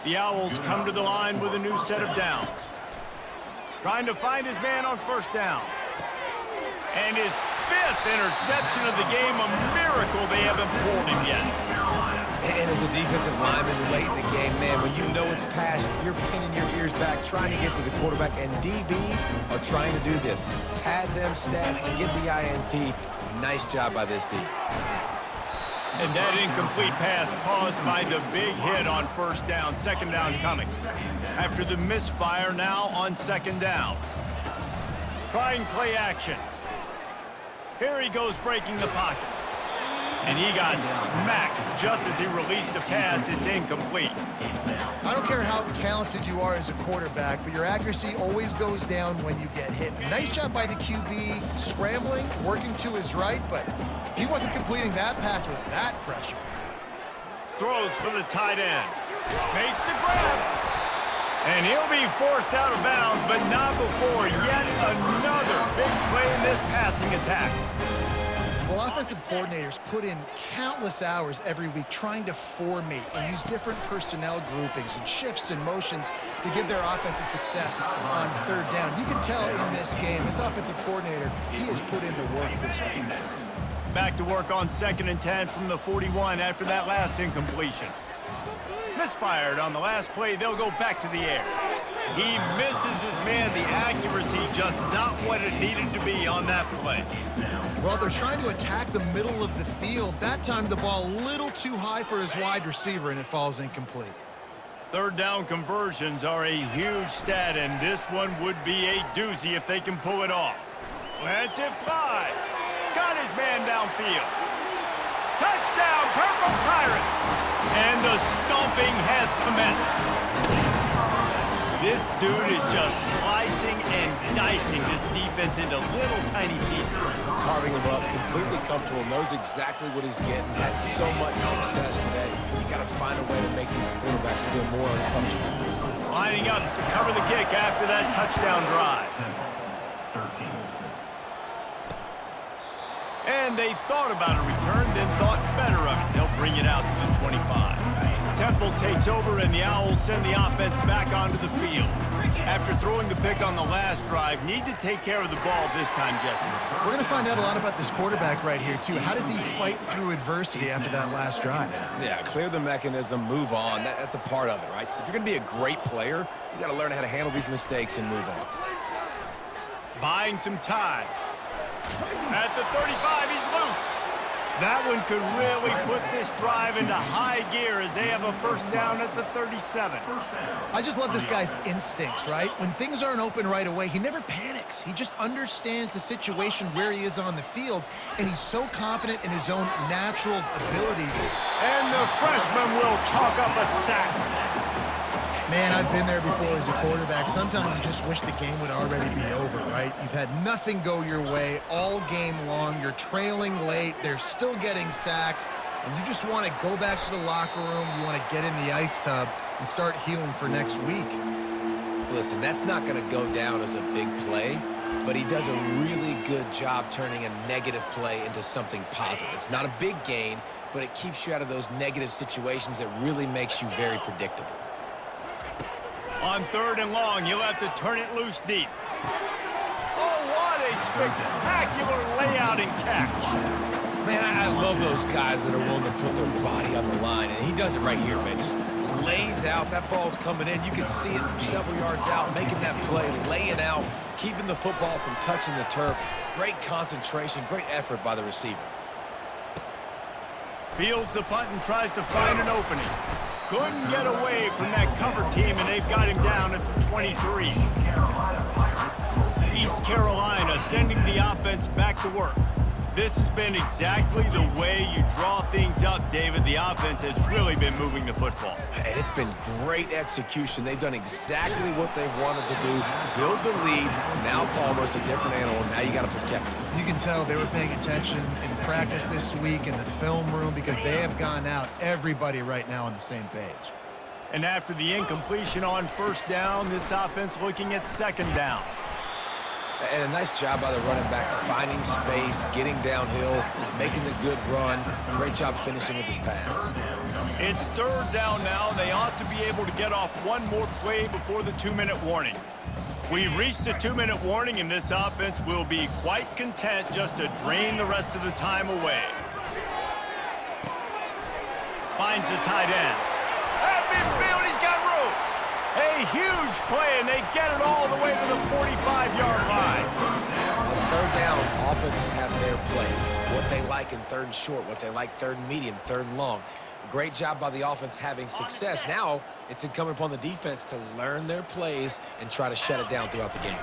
The Owls come to the line with a new set of downs. Trying to find his man on 1st down. And his 5th interception of the game, a miracle they haven't pulled him yet. And as a defensive lineman late in the game, man, when you know it's passion, you're pinning your ears back, trying to get to the quarterback, and DBs are trying to do this. Pad them stats, get the INT. Nice job by this D. And that incomplete pass caused by the big hit on 1st down, 2nd down coming. After the misfire, now on 2nd down. Trying play action. Here he goes breaking the pocket. And he got smacked just as he released the pass. It's incomplete. I don't care how talented you are as a quarterback, but your accuracy always goes down when you get hit. Nice job by the QB scrambling, working to his right, but he wasn't completing that pass with that pressure. Throws for the tight end. Makes the grab. And he'll be forced out of bounds, but not before yet another big play in this passing attack. Well, offensive coordinators put in countless hours every week trying to formate and use different personnel groupings and shifts and motions to give their offense a success on 3rd down. You can tell in this game, this offensive coordinator, he has put in the work this week. Back to work on 2nd and 10 from the 41 after that last incompletion. Misfired on the last play. They'll go back to the air. He misses his man. The accuracy just not what it needed to be on that play. Well, they're trying to attack the middle of the field. That time the ball a little too high for his wide receiver, and it falls incomplete. 3rd down conversions are a huge stat, and this one would be a doozy if they can pull it off. Lets it fly. Got his man downfield. Touchdown, Purple Pirates! And the stomping has commenced. This dude is just slicing and dicing this defense into little tiny pieces. Carving him up, completely comfortable, knows exactly what he's getting, had so much success today. You got to find a way to make these quarterbacks feel more uncomfortable. Lining up to cover the kick after that touchdown drive. 13. And they thought about a return, then thought better of it. They'll bring it out to the 25. Temple takes over, and the Owls send the offense back onto the field. After throwing the pick on the last drive, need to take care of the ball this time, Jesse. We're going to find out a lot about this quarterback right here, too. How does he fight through adversity after that last drive? Yeah, clear the mechanism, move on. That's a part of it, right? If you're going to be a great player, you got to learn how to handle these mistakes and move on. Buying some time. At the 35, he's loose. That one could really put this drive into high gear as they have a 1st down at the 37. I just love this guy's instincts, right? When things aren't open right away, he never panics. He just understands the situation where he is on the field, and he's so confident in his own natural ability. And the freshman will chalk up a sack. Man, I've been there before as a quarterback. Sometimes you just wish the game would already be over, right? You've had nothing go your way all game long. You're trailing late. They're still getting sacks. And you just want to go back to the locker room. You want to get in the ice tub and start healing for next week. Listen, that's not going to go down as a big play, but he does a really good job turning a negative play into something positive. It's not a big gain, but it keeps you out of those negative situations that really makes you very predictable. On 3rd and long, he'll have to turn it loose deep. Oh, what a spectacular layout and catch. Man, I love those guys that are willing to put their body on the line, and he does it right here, man. Just lays out. That ball's coming in. You can see it from several yards out, making that play, laying out, keeping the football from touching the turf. Great concentration, great effort by the receiver. Fields the punt and tries to find an opening. Couldn't get away from that cover team, and they've got him down at the 23. East Carolina sending the offense back to work. This has been exactly the way you draw things up, David. The offense has really been moving the football. And it's been great execution. They've done exactly what they've wanted to do. Build the lead. Now Palmer's a different animal. Now you got to protect him. You can tell they were paying attention in practice this week in the film room because they have gone out, everybody right now on the same page. And after the incompletion on first down, this offense looking at second down. And a nice job by the running back, finding space, getting downhill, making the good run. Great job finishing with his pads. It's third down now, and they ought to be able to get off one more play before the 2-minute warning. We've reached the 2-minute warning, and this offense will be quite content just to drain the rest of the time away. Finds the tight end. At midfield, he's got room. A huge play, and they get it all the way to the 45-yard line. On third down, offenses have their plays. What they like in third and short, what they like third and medium, third and long. Great job by the offense having success. Now it's incumbent upon the defense to learn their plays and try to shut it down throughout the game.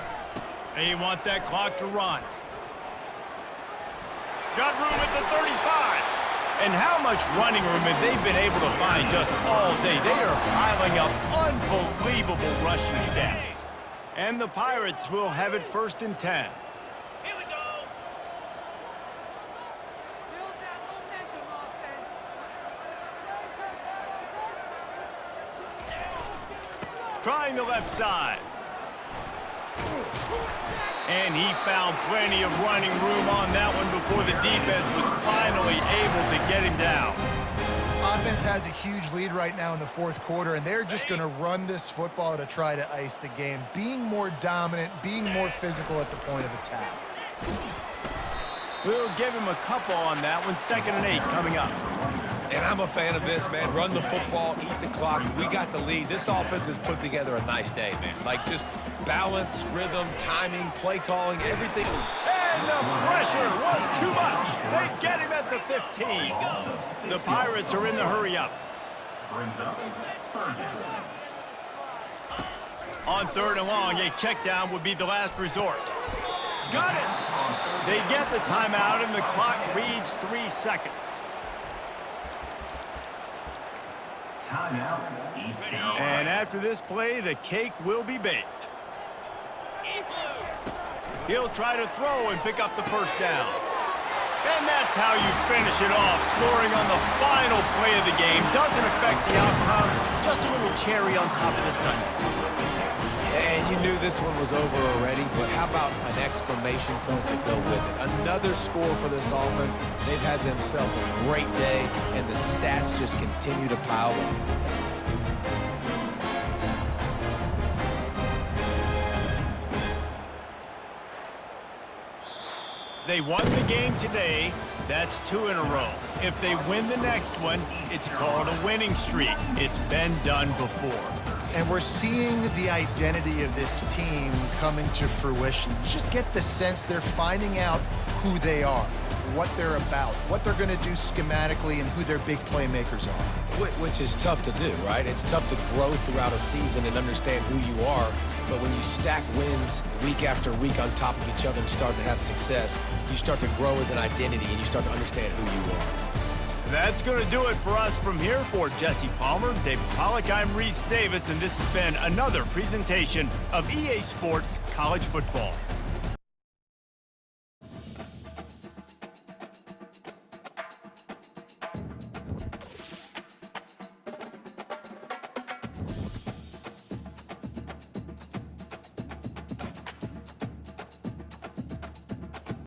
They want that clock to run. Got room at the 35. And how much running room have they been able to find just all day? They are piling up unbelievable rushing stats. And the Pirates will have it 1st and 10. Here we go. Build that momentum, offense. Trying the left side. And he found plenty of running room on that one before the defense was finally able to get him down. Offense has a huge lead right now in the fourth quarter, and they're just going to run this football to try to ice the game, being more dominant, being more physical at the point of attack. We'll give him a couple on that one. 2nd and 8 coming up. And I'm a fan of this, man. Run the football, eat the clock. We got the lead. This offense has put together a nice day, man. Like just balance, rhythm, timing, play calling, everything. And the pressure was too much. They get him at the 15. The Pirates are in the hurry up. Brings up third down. On 3rd and long, a check down would be the last resort. Got it. They get the timeout, and the clock reads 3 seconds. Timeout, East Carolina. And after this play, the cake will be baked. He'll try to throw and pick up the 1st down. And that's how you finish it off. Scoring on the final play of the game doesn't affect the outcome. Just a little cherry on top of the sundae. And you knew this one was over already, but how about an exclamation point to go with it? Another score for this offense. They've had themselves a great day, and the stats just continue to pile up. They won the game today. That's 2 in a row. If they win the next one, it's called a winning streak. It's been done before. And we're seeing the identity of this team coming to fruition. You just get the sense they're finding out who they are, what they're about, what they're going to do schematically, and who their big playmakers are. Which is tough to do, right? It's tough to grow throughout a season and understand who you are. But when you stack wins week after week on top of each other and start to have success, you start to grow as an identity and you start to understand who you are. That's going to do it for us from here. For Jesse Palmer, David Pollack, I'm Reese Davis, and this has been another presentation of EA Sports College Football.